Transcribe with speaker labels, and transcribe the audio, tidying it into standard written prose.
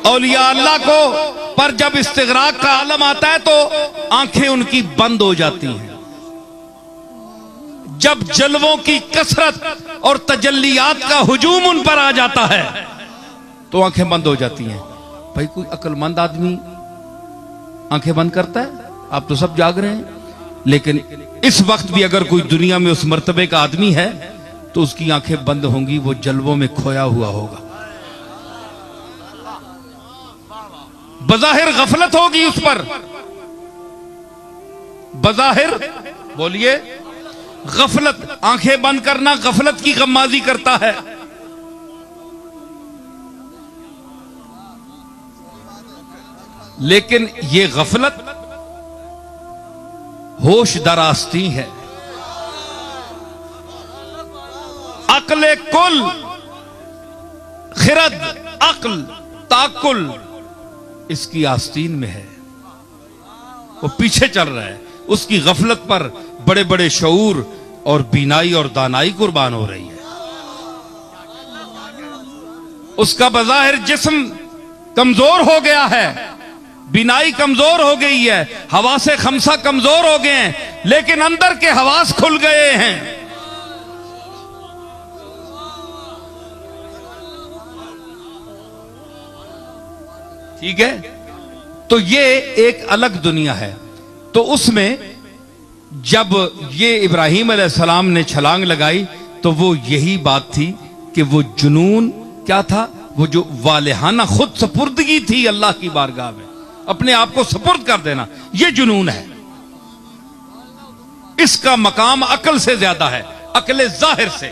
Speaker 1: औलिया अल्लाह को पर जब इस्तिगराक का आलम आता है तो आंखें उनकी बंद हो जाती हैं। जब जलवों की कसरत और तजल्लियात का हुजूम उन पर आ जाता है तो आंखें बंद हो जाती हैं। भाई कोई अक्लमंद आदमी आंखें बंद करता है? आप तो सब जाग रहे हैं, लेकिन इस वक्त भी अगर कोई दुनिया में उस मर्तबे का आदमी है तो उसकी आंखें बंद होंगी, वो जलवों में खोया हुआ होगा। बज़ाहिर गफलत होगी उस पर, बज़ाहिर बोलिए गफलत। आंखें बंद करना गफलत की गम्माजी करता है। लेकिन ये गफलत होश दरास्ती है। अक्ल कुल खिरद अक्ल ताकुल इसकी आस्तीन में है, वो पीछे चल रहा है। उसकी गफलत पर बड़े बड़े शऊर और बीनाई और दानाई कुर्बान हो रही है। उसका बज़ाहिर जिस्म कमजोर हो गया है, बीनाई कमजोर हो गई है, हवासे खमसा कमजोर हो गए हैं, लेकिन अंदर के हवास खुल गए हैं। ठीक है, तो ये एक अलग दुनिया है। तो उसमें जब ये इब्राहीम अलैहिस्सलाम ने छलांग लगाई तो वो यही बात थी कि वो जुनून क्या था, वो जो वालिहाना खुद सपुर्दगी थी अल्लाह की बारगाह में, अपने आप को सपुर्द कर देना, ये जुनून है। इसका मकाम अकल से ज्यादा है, अकल जाहिर से।